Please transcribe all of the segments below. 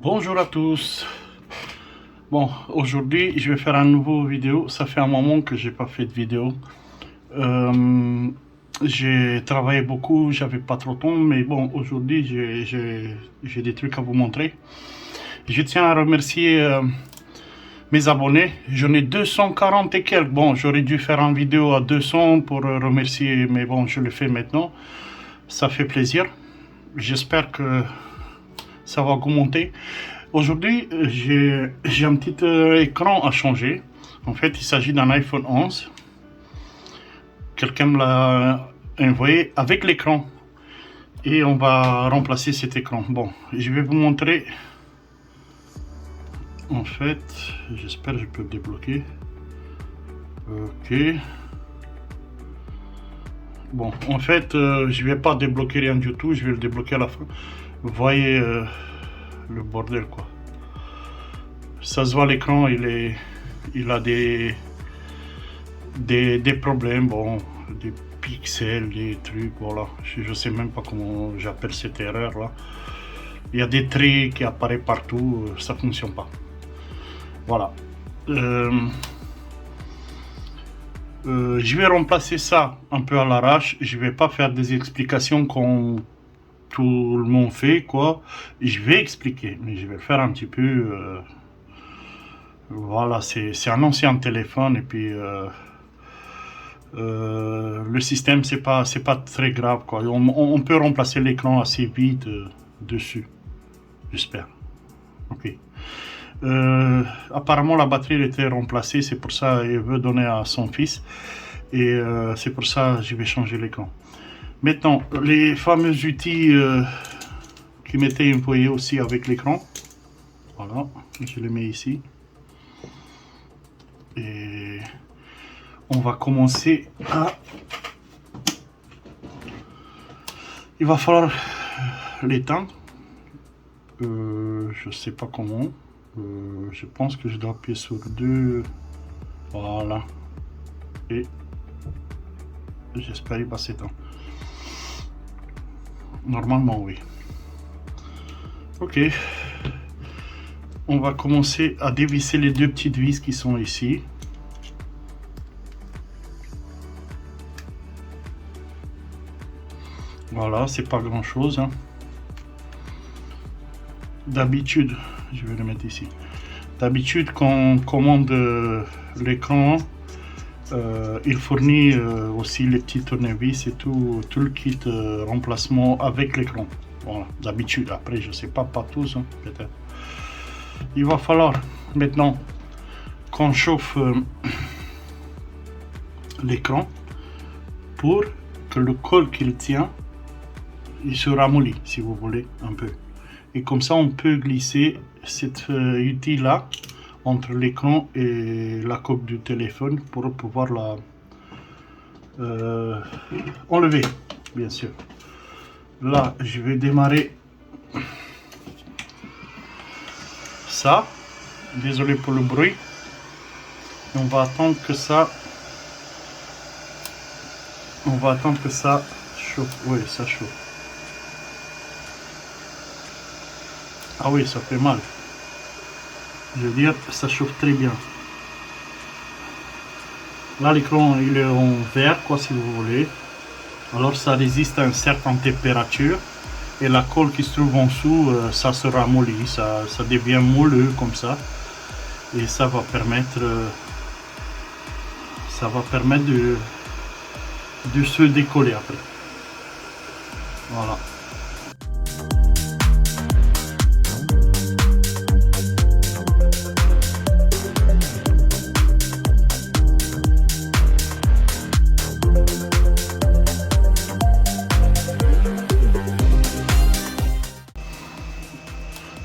Bonjour à tous. Bon, aujourd'hui je vais faire un nouveau vidéo. Ça fait un moment que j'ai pas fait de vidéo. J'ai travaillé beaucoup, j'avais pas trop de temps, mais bon, aujourd'hui j'ai des trucs à vous montrer. Je tiens à remercier mes abonnés. J'en ai 240 et quelques. Bon, j'aurais dû faire une vidéo à 200 pour remercier, mais bon, je le fais maintenant. Ça fait plaisir. J'espère que ça va augmenter. Aujourd'hui, j'ai un petit écran à changer. En fait, il s'agit d'un iPhone 11. Quelqu'un me l'a envoyé avec l'écran. Et on va remplacer cet écran. Bon, je vais vous montrer. En fait, j'espère que je peux le débloquer. Ok. Bon, en fait, je vais pas débloquer rien du tout. Je vais le débloquer à la fin. Vous voyez le bordel, quoi. Ça se voit, l'écran, il a des problèmes, bon, des pixels, des trucs, voilà. Je sais même pas comment j'appelle cette erreur là. Il y a des traits qui apparaissent partout, ça fonctionne pas. Voilà. Je vais remplacer ça un peu à l'arrache. Je vais pas faire des explications comme tout le monde fait, quoi. Je vais expliquer, mais je vais faire un petit peu. Voilà, c'est un ancien téléphone et puis le système c'est pas très grave, quoi. On peut remplacer l'écran assez vite dessus, j'espère. Ok. Apparemment la batterie était remplacée, c'est pour ça il veut donner à son fils et c'est pour ça je vais changer l'écran. Maintenant les fameux outils qui m'étaient envoyés aussi avec l'écran, voilà, je les mets ici et on va commencer à... Il va falloir l'éteindre. Je sais pas comment. Je pense que je dois appuyer sur 2. Voilà. Et j'espère qu'il va s'éteindre. Normalement, oui. Ok. On va commencer à dévisser les deux petites vis qui sont ici. Voilà, c'est pas grand chose, hein. D'habitude, je vais le mettre ici. D'habitude, quand on commande l'écran, il fournit aussi les petits tournevis et tout le kit remplacement avec l'écran. Voilà, d'habitude. Après, je sais pas tous, hein, peut-être. Il va falloir maintenant qu'on chauffe l'écran pour que le col qu'il tient, il se ramollit, si vous voulez, un peu. Et comme ça, on peut glisser cet outil là entre l'écran et la coque du téléphone pour pouvoir la enlever, bien sûr. Là, je vais démarrer ça. Désolé pour le bruit. On va attendre que ça chauffe. Oui, ça chauffe. Ah oui, ça fait mal. Je veux dire, ça chauffe très bien. Là, l'écran, il est en vert, quoi, si vous voulez. Alors, ça résiste à une certaine température. Et la colle qui se trouve en dessous, ça se ramollit, ça devient moelleux comme ça. Et ça va permettre de se décoller après. Voilà.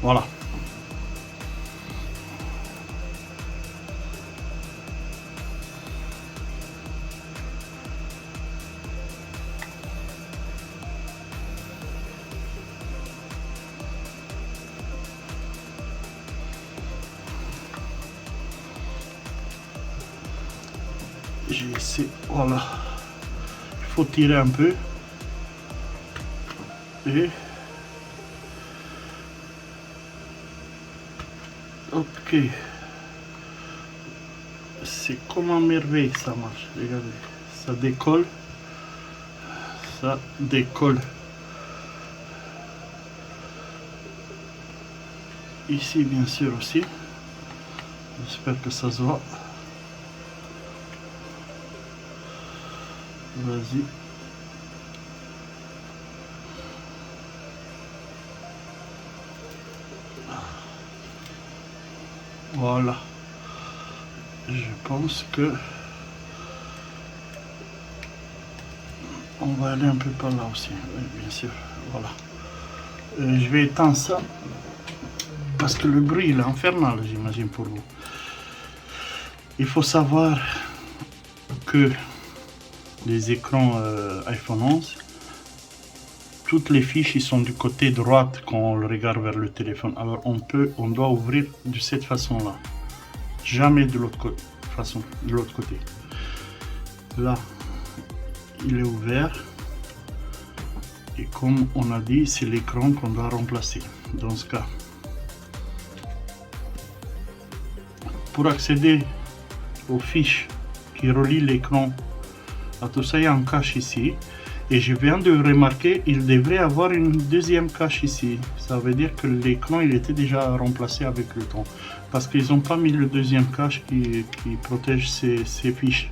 Voilà. J'ai essayé, voilà. Il faut tirer un peu. Et Ok. C'est comme à merveille ça marche. Regardez. Ça décolle. Ça décolle. Ici bien sûr aussi. J'espère que ça se voit. Vas-y. Voilà. Je pense que on va aller un peu par là aussi. Oui, bien sûr. Voilà. Je vais éteindre ça parce que le bruit il est infernal, j'imagine pour vous. Il faut savoir que les écrans iPhone 11, toutes les fiches ils sont du côté droit quand on le regarde vers le téléphone. Alors on doit ouvrir de cette façon-là, jamais de l'autre côté. Là, il est ouvert et comme on a dit, c'est l'écran qu'on doit remplacer. Dans ce cas, pour accéder aux fiches qui relient l'écran à tout ça, il y a un cache ici. Et je viens de remarquer, il devrait avoir une deuxième cache ici. Ça veut dire que l'écran il était déjà remplacé avec le temps. Parce qu'ils n'ont pas mis le deuxième cache qui protège ces fiches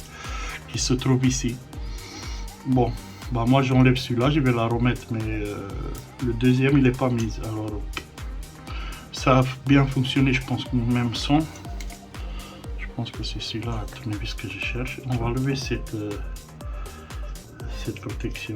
qui se trouvent ici. Bon, bah moi j'enlève celui-là, je vais la remettre, mais le deuxième il n'est pas mis. Alors ça a bien fonctionné, je pense, même son. Je pense que c'est celui-là, à tournevis que je cherche. On va lever cette protection.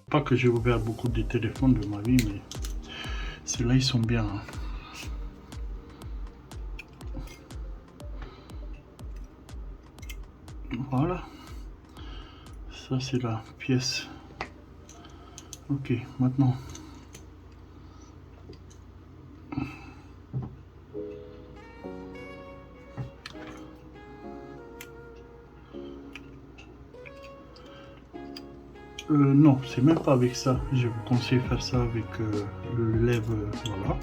Pas que j'ai ouvert beaucoup de téléphones de ma vie, mais ceux-là ils sont bien. Voilà. Ça c'est la pièce. Ok, maintenant. Non, c'est même pas avec ça. Je vous conseille de faire ça avec le lève. Voilà.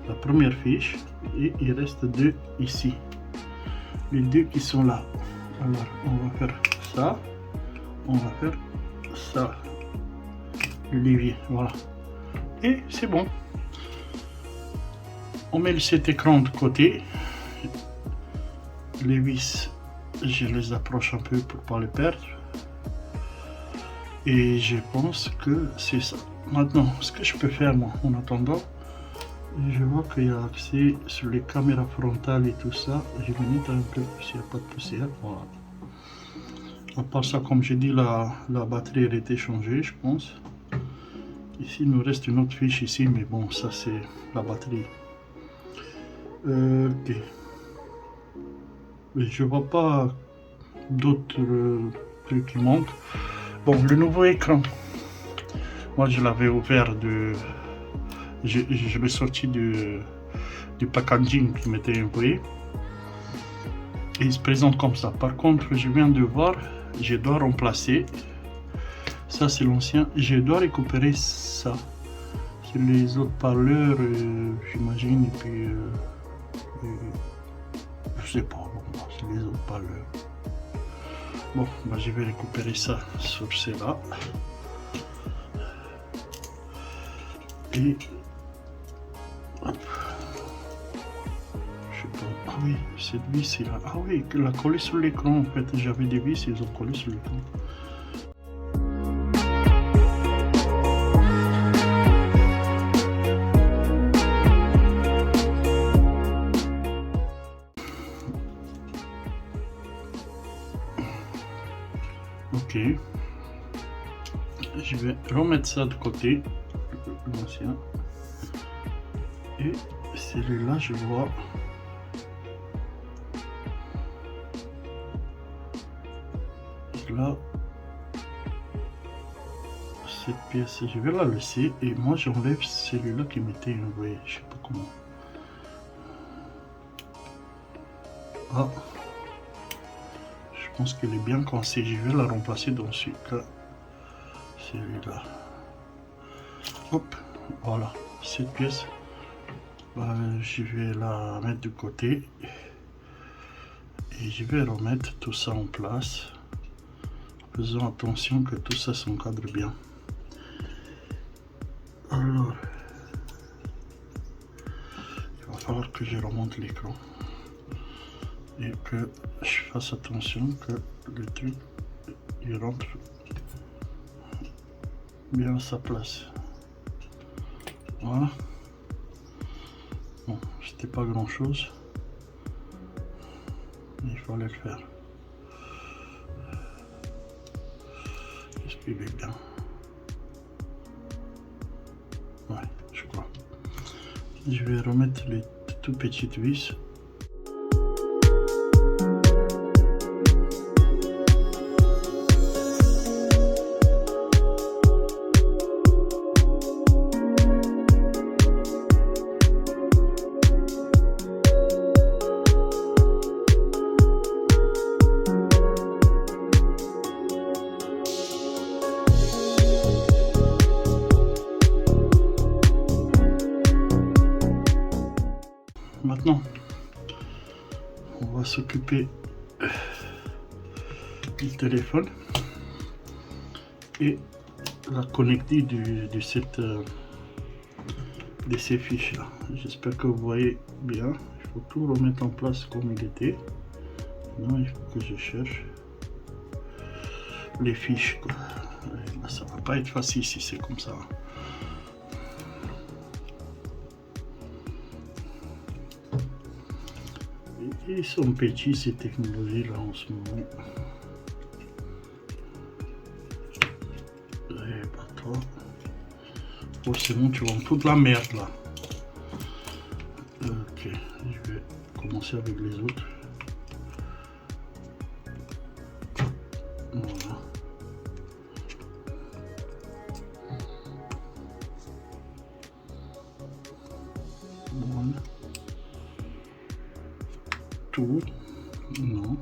La première fiche. Et il reste deux ici. Les deux qui sont là. Alors, on va faire ça. On va faire ça. Le levier. Voilà. Et c'est bon. On met cet écran de côté. Les vis, je les approche un peu pour pas les perdre. Et je pense que c'est ça. Maintenant, ce que je peux faire moi en attendant, je vois qu'il y a accès sur les caméras frontales et tout ça. Je limite un peu s'il n'y a pas de poussière. Voilà. À part ça, comme j'ai dit, la batterie elle a été changée, je pense. Ici, il nous reste une autre fiche ici, mais bon, ça c'est la batterie. Ok. Mais je vois pas d'autres trucs qui manquent. Bon, le nouveau écran. Moi, je l'avais ouvert de... Je l'ai sorti du packaging qui m'était envoyé. Et il se présente comme ça. Par contre, je viens de voir, je dois remplacer. Ça, c'est l'ancien. Je dois récupérer ça. Sur les autres parleurs, j'imagine. Et puis... je sais pas. Bon, c'est les autres parleurs. Bon, bah, je vais récupérer ça sur celle-là. Et... hop. Je sais pas. Ah oui, cette vis est là. Ah oui, elle a collé sur l'écran en fait. J'avais des vis, ils ont collé sur l'écran. Ok. Je vais remettre ça de côté, l'ancien. Et celui-là, je vois. Là, cette pièce, je vais la laisser et moi j'enlève celui-là qui m'était envoyé. Je sais pas comment. Ah. Je pense qu'elle est bien coincée. Je vais la remplacer dans ce cas. Celui-là. Hop, voilà. Cette pièce, je vais la mettre de côté. Et je vais remettre tout ça en place. Faisons attention que tout ça s'encadre bien. Alors, il va falloir que je remonte l'écran. Et que je fasse attention que le truc il rentre bien à sa place. Voilà. Bon, c'était pas grand chose, mais il fallait le faire. Est-ce qu'il est bien? Ouais, je crois. Je vais remettre les tout petites vis. Maintenant, on va s'occuper du téléphone et la connectique de ces fiches là. J'espère que vous voyez bien. Il faut tout remettre en place comme il était. Non, il faut que je cherche les fiches, quoi. Là, ça va pas être facile si c'est comme ça. Ils sont petits ces technologies là en ce moment. Et pas trop. Forcément tu vois toute la merde là. Ok, je vais commencer avec les autres. Voilà. Bon. Tout. Non.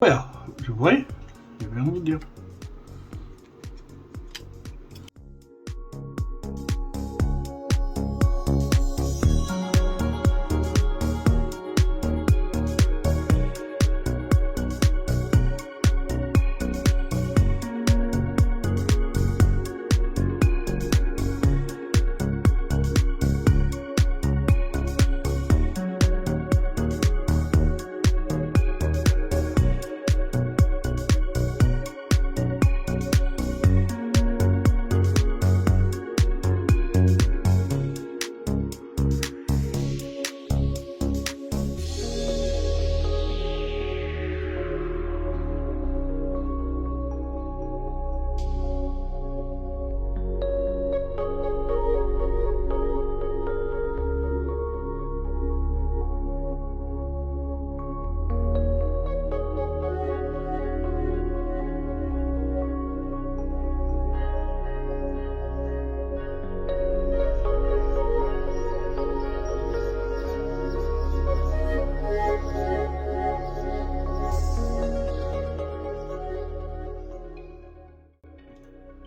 Voilà, je vois, je viens de vous dire.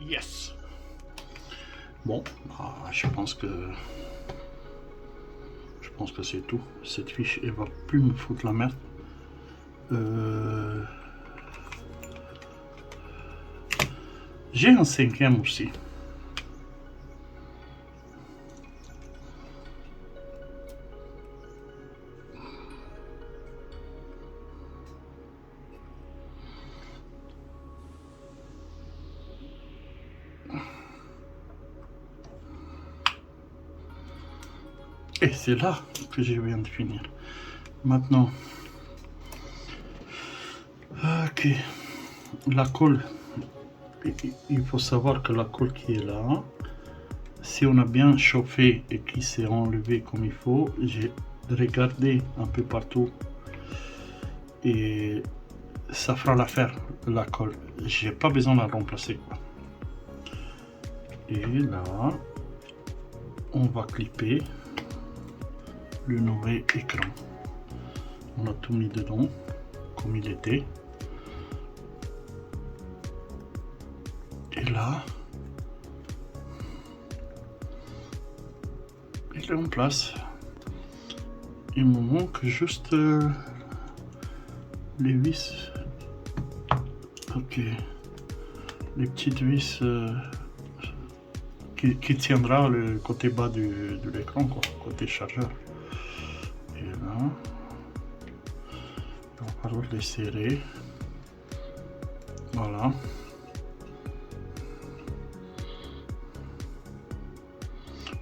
Yes. Bon, je pense que c'est tout. Cette fiche, elle va plus me foutre la merde. J'ai un cinquième aussi. Et c'est là que je viens de finir. Maintenant, ok, la colle, il faut savoir que la colle qui est là, si on a bien chauffé et qui s'est enlevé comme il faut, j'ai regardé un peu partout et ça fera l'affaire, la colle. J'ai pas besoin de la remplacer, quoi. Et là, on va clipper le nouvel écran. On a tout mis dedans comme il était. Et là, il est en place. Il me manque juste les vis. Ok, les petites vis qui tiendra le côté bas de l'écran, quoi, côté chargeur. Et là, on va les serrer. Voilà.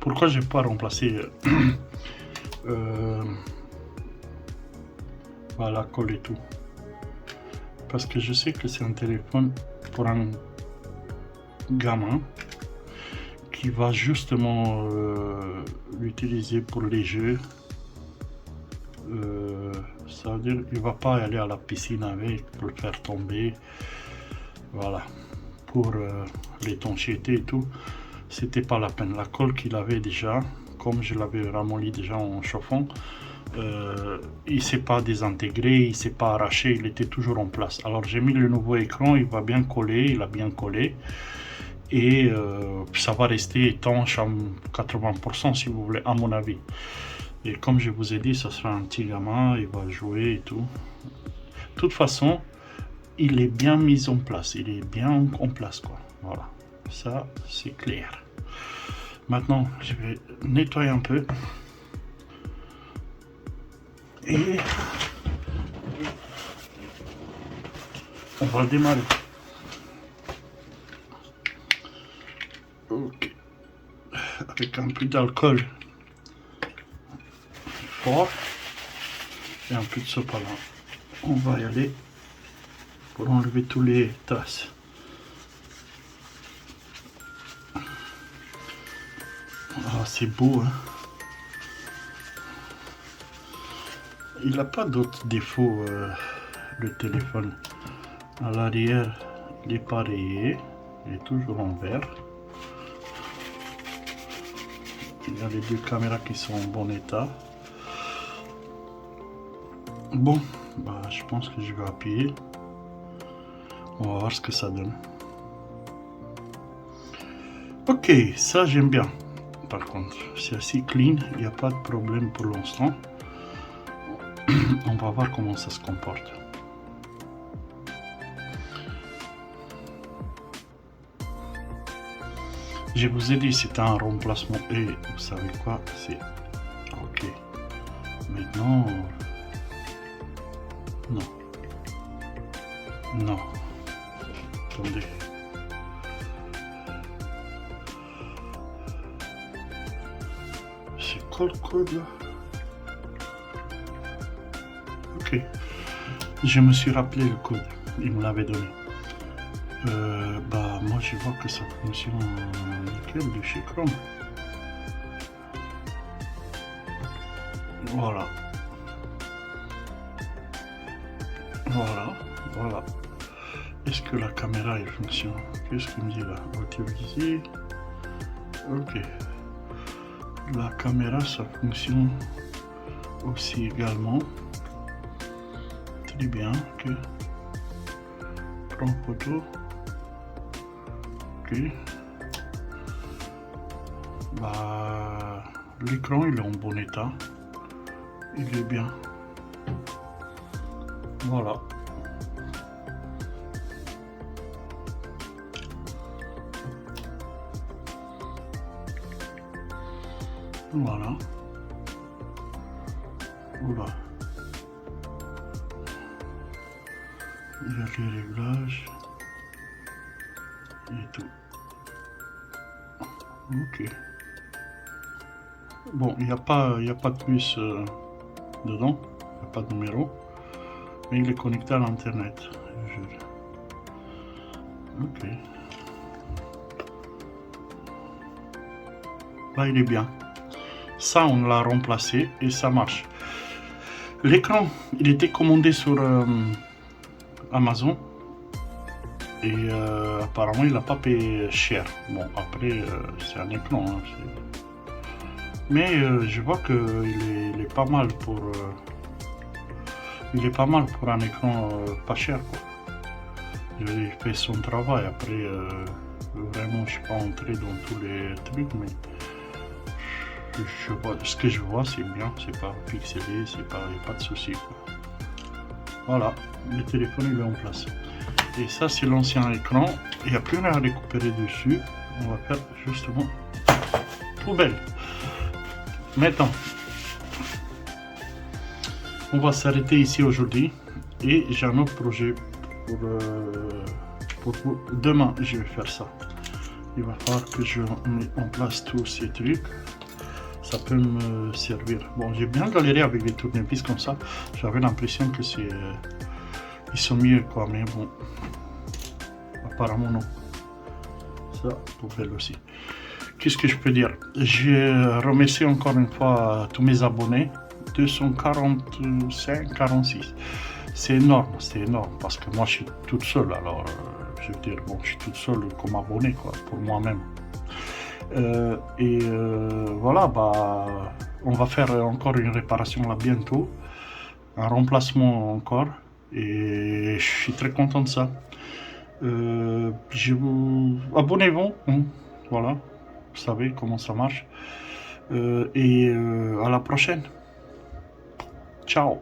Pourquoi j'ai pas remplacé voilà, colle et tout? Parce que je sais que c'est un téléphone pour un gamin qui va justement l'utiliser pour les jeux. Ça veut dire qu'il va pas aller à la piscine avec pour le faire tomber. Voilà, pour l'étanchéité et tout, c'était pas la peine. La colle qu'il avait déjà, comme je l'avais ramolli déjà en chauffant, il s'est pas désintégré, il s'est pas arraché, il était toujours en place. Alors j'ai mis le nouveau écran, il va bien coller, il a bien collé, et ça va rester étanche à 80% si vous voulez, à mon avis. Et comme je vous ai dit, ça sera un petit gamin, il va jouer et tout. De toute façon, il est bien mis en place, il est bien en place, quoi. Voilà, ça c'est clair. Maintenant, je vais nettoyer un peu. Et on va démarrer. Ok. Avec un peu d'alcool fort et un peu de sopalin. On va y aller pour enlever tous les traces. Ah, c'est beau, hein. Il n'a pas d'autres défauts, le téléphone. À l'arrière, il est pareil, il est toujours en verre. Il y a les deux caméras qui sont en bon état. Bon, bah, je pense que je vais appuyer. On va voir ce que ça donne. Ok, ça j'aime bien. Par contre, c'est assez clean, il n'y a pas de problème pour l'instant. On va voir comment ça se comporte. Je vous ai dit, c'est un remplacement et vous savez quoi, c'est ok. Maintenant, non, non, attendez. C'est quoi le code là? Ok, je me suis rappelé le code, il me l'avait donné. Bah moi je vois que ça fonctionne nickel de chez Chrome. Voilà. Voilà, voilà. Est-ce que la caméra elle fonctionne? Qu'est-ce qu'il me dit là? Autoriser. Ok. La caméra ça fonctionne aussi également. Très bien. Ok. Prends photo. Ok. Bah, l'écran il est en bon état. Il est bien. Voilà. Voilà. Oula. Il y a les réglages. Et tout. Ok. Bon, il n'y a pas de puce dedans. Il n'y a pas de numéro. Mais il est connecté à l'internet. Ok. Là, il est bien. Ça, on l'a remplacé et ça marche. L'écran, il était commandé sur Amazon. Et apparemment, il n'a pas payé cher. Bon, après, c'est un écran. Hein, mais je vois qu'il est pas mal pour... il est pas mal pour un écran pas cher, quoi. Il fait son travail. Après, vraiment, je suis pas entré dans tous les trucs, mais ce que je vois, c'est bien. C'est pas pixelé, il n'y a pas de souci, quoi. Voilà, le téléphone il est en place. Et ça, c'est l'ancien écran. Il n'y a plus rien à récupérer dessus. On va faire justement poubelle. Maintenant, on va s'arrêter ici aujourd'hui. Et j'ai un autre projet pour demain. Je vais faire ça. Il va falloir que je mette en place tous ces trucs. Ça peut me servir. Bon, j'ai bien galéré avec les tournevis comme ça. J'avais l'impression que c'est... ils sont mieux, quoi. Mais bon... apparemment non. Ça, poubelle aussi. Qu'est-ce que je peux dire? Je remercie encore une fois tous mes abonnés. 245, 46. C'est énorme parce que moi je suis toute seule. Alors, je veux dire, bon, je suis toute seule comme abonné, quoi, pour moi-même. Voilà, bah, on va faire encore une réparation là bientôt. Un remplacement encore. Et je suis très content de ça. Abonnez-vous, hein, voilà, vous savez comment ça marche. À la prochaine. Ciao.